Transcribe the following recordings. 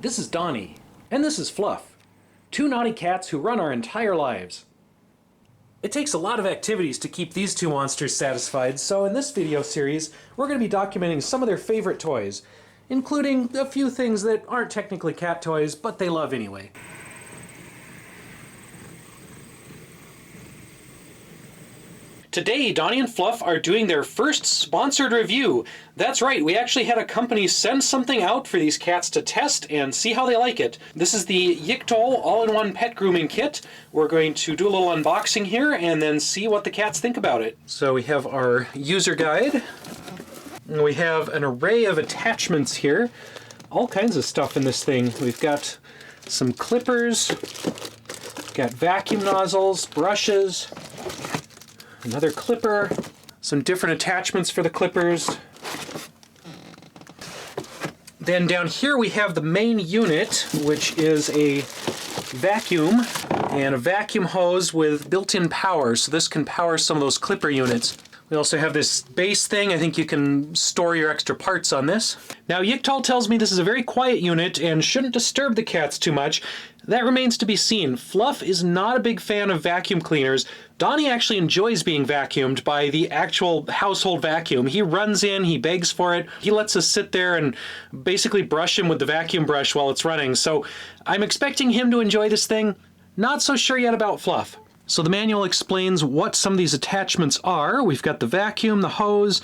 This is Donny, and this is Fluff, two naughty cats who run our entire lives. It takes a lot of activities to keep these two monsters satisfied, so in this video series, we're going to be documenting some of their favorite toys, including a few things that aren't technically cat toys, but they love anyway. Today, Donny and Fluff are doing their first sponsored review. That's right, we actually had a company send something out for these cats to test and see how they like it. This is the Yiktol all-in-one pet grooming kit. We're going to do a little unboxing here and then see what the cats think about it. So we have our user guide. And we have an array of attachments here. All kinds of stuff in this thing. We've got some clippers, got vacuum nozzles, brushes, another clipper, some different attachments for the clippers. Then down here we have the main unit, which is a vacuum and a vacuum hose with built-in power, so this can power some of those clipper units. We also have this base thing. I think you can store your extra parts on this. Now, Yiktol tells me this is a very quiet unit and shouldn't disturb the cats too much. That remains to be seen. Fluff is not a big fan of vacuum cleaners. Donny actually enjoys being vacuumed by the actual household vacuum. He runs in, he begs for it. He lets us sit there and basically brush him with the vacuum brush while it's running. So I'm expecting him to enjoy this thing. Not so sure yet about Fluff. So the manual explains what some of these attachments are. We've got the vacuum, the hose,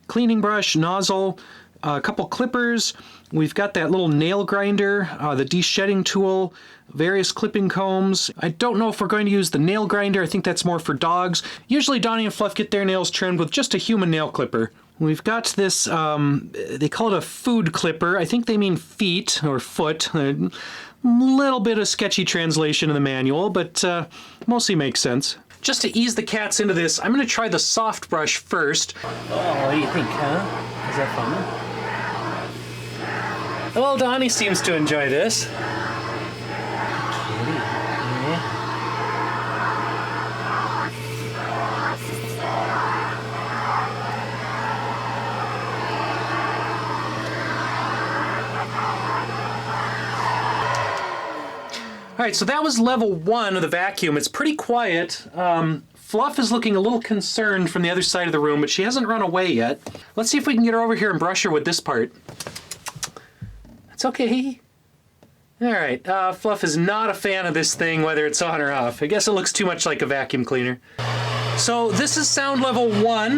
cleaning brush, nozzle, a couple clippers. We've got that little nail grinder, the de-shedding tool, various clipping combs. I don't know if we're going to use the nail grinder. I think that's more for dogs. Usually Donny and Fluff get their nails trimmed with just a human nail clipper. We've got this, they call it a food clipper. I think they mean feet or foot. A little bit of sketchy translation in the manual, but mostly makes sense. Just to ease the cats into this, I'm going to try the soft brush first. Oh, what do you think, huh? Is that fun? Well, Donny seems to enjoy this. Kitty, yeah. All right, so that was level 1 of the vacuum. It's pretty quiet. Fluff is looking a little concerned from the other side of the room, but she hasn't run away yet. Let's see if we can get her over here and brush her with this part. It's okay. All right, Fluff is not a fan of this thing, whether it's on or off. I guess it looks too much like a vacuum cleaner. So this is sound level 1.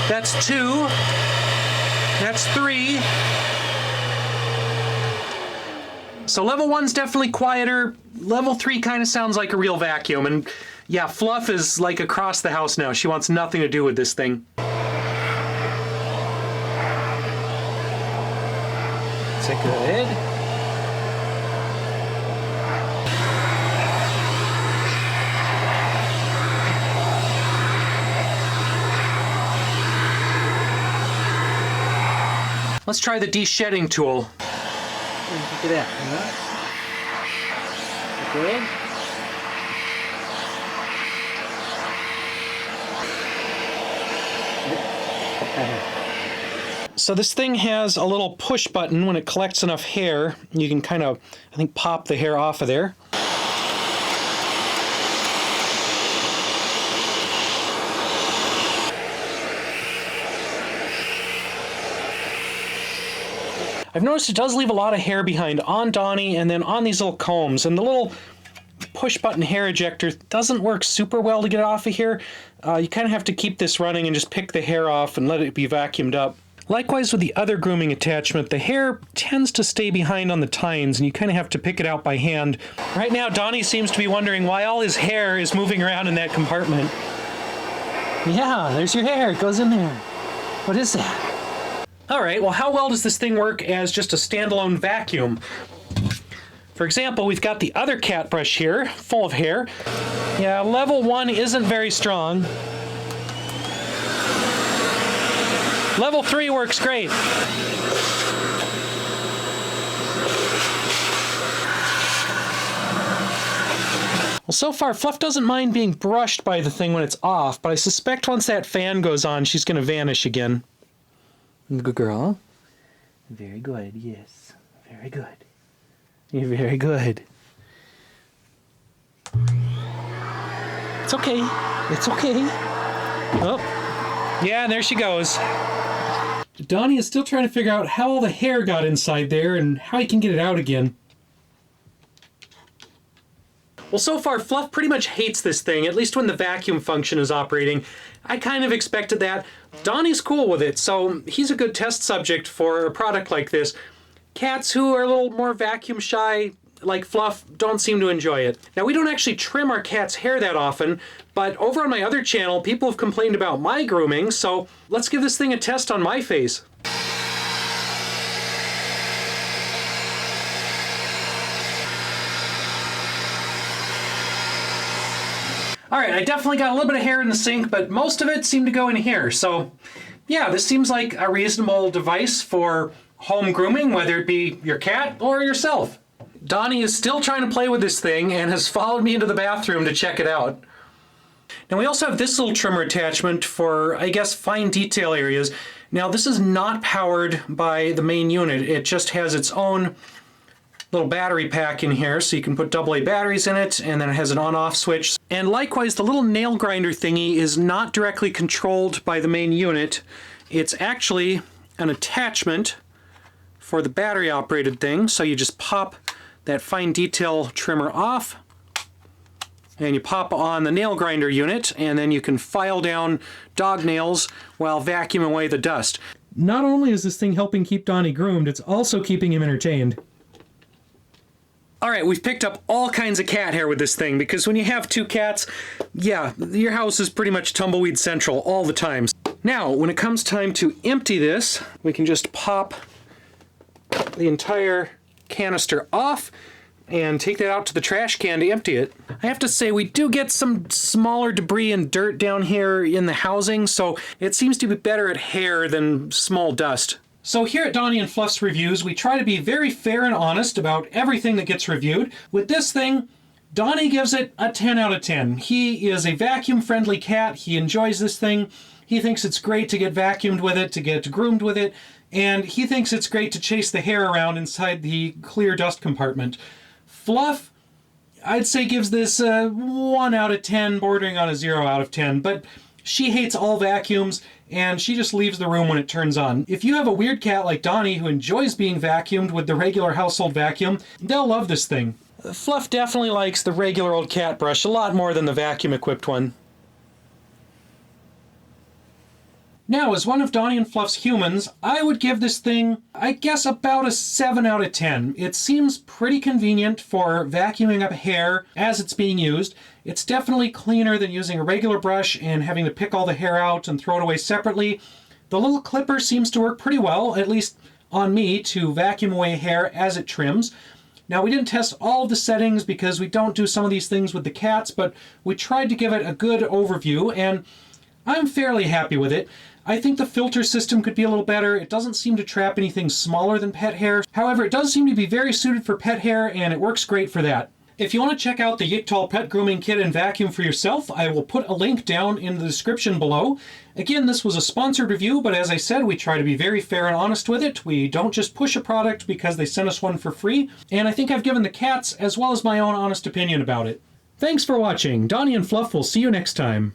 That's 2. That's 3. So level 1's definitely quieter. Level 3 kind of sounds like a real vacuum. And yeah, Fluff is like across the house now. She wants nothing to do with this thing. Is it good? Let's try the de-shedding tool. Look at that, huh? Good? So this thing has a little push button. When it collects enough hair, you can kind of, I think, pop the hair off of there. I've noticed it does leave a lot of hair behind on Donny and then on these little combs, and the little push button hair ejector doesn't work super well to get it off of here. You kind of have to keep this running and just pick the hair off and let it be vacuumed up. Likewise with the other grooming attachment, the hair tends to stay behind on the tines and you kind of have to pick it out by hand. Right now Donny seems to be wondering why all his hair is moving around in that compartment. Yeah, there's your hair, it goes in there. What is that? All right, well, how well does this thing work as just a standalone vacuum? For example, we've got the other cat brush here, full of hair. Yeah, level 1 isn't very strong. Level 3 works great. Well, so far, Fluff doesn't mind being brushed by the thing when it's off, but I suspect once that fan goes on, she's going to vanish again. Good girl. Very good, yes. Very good. You're very good. It's okay. It's okay. Oh, yeah, there she goes. Donny is still trying to figure out how all the hair got inside there and how he can get it out again. Well, so far, Fluff pretty much hates this thing, at least when the vacuum function is operating. I kind of expected that. Donny's cool with it, so he's a good test subject for a product like this. Cats who are a little more vacuum shy, like Fluff, don't seem to enjoy it. Now, we don't actually trim our cat's hair that often, but over on my other channel, people have complained about my grooming, so let's give this thing a test on my face. Alright, I definitely got a little bit of hair in the sink, but most of it seemed to go in here. So, yeah, this seems like a reasonable device for home grooming, whether it be your cat or yourself. Donny is still trying to play with this thing and has followed me into the bathroom to check it out. Now we also have this little trimmer attachment for, I guess, fine detail areas. Now this is not powered by the main unit. It just has its own little battery pack in here, so you can put AA batteries in it, and then it has an on-off switch. And likewise, the little nail grinder thingy is not directly controlled by the main unit. It's actually an attachment for the battery-operated thing, so you just pop that fine detail trimmer off, and you pop on the nail grinder unit, and then you can file down dog nails while vacuuming away the dust. Not only is this thing helping keep Donny groomed, it's also keeping him entertained. Alright, we've picked up all kinds of cat hair with this thing, because when you have two cats, yeah, your house is pretty much tumbleweed central all the time. Now, when it comes time to empty this, we can just pop the entire canister off and take that out to the trash can to empty it. I have to say, we do get some smaller debris and dirt down here in the housing, so it seems to be better at hair than small dust. So here at Donny and Fluff's Reviews, we try to be very fair and honest about everything that gets reviewed. With this thing, Donny gives it a 10 out of 10. He is a vacuum-friendly cat. He enjoys this thing. He thinks it's great to get vacuumed with it, to get groomed with it, and he thinks it's great to chase the hair around inside the clear dust compartment. Fluff, I'd say, gives this a 1 out of 10, bordering on a 0 out of 10, but she hates all vacuums, and she just leaves the room when it turns on. If you have a weird cat like Donny who enjoys being vacuumed with the regular household vacuum, they'll love this thing. Fluff definitely likes the regular old cat brush a lot more than the vacuum-equipped one. Now, as one of Donny and Fluff's humans, I would give this thing, I guess, about a 7 out of 10. It seems pretty convenient for vacuuming up hair as it's being used. It's definitely cleaner than using a regular brush and having to pick all the hair out and throw it away separately. The little clipper seems to work pretty well, at least on me, to vacuum away hair as it trims. Now, we didn't test all of the settings because we don't do some of these things with the cats, but we tried to give it a good overview, and I'm fairly happy with it. I think the filter system could be a little better. It doesn't seem to trap anything smaller than pet hair. However, it does seem to be very suited for pet hair, and it works great for that. If you want to check out the Yiktol Pet Grooming Kit and Vacuum for yourself, I will put a link down in the description below. Again, this was a sponsored review, but as I said, we try to be very fair and honest with it. We don't just push a product because they sent us one for free, and I think I've given the cats as well as my own honest opinion about it. Thanks for watching. Donny and Fluff will see you next time.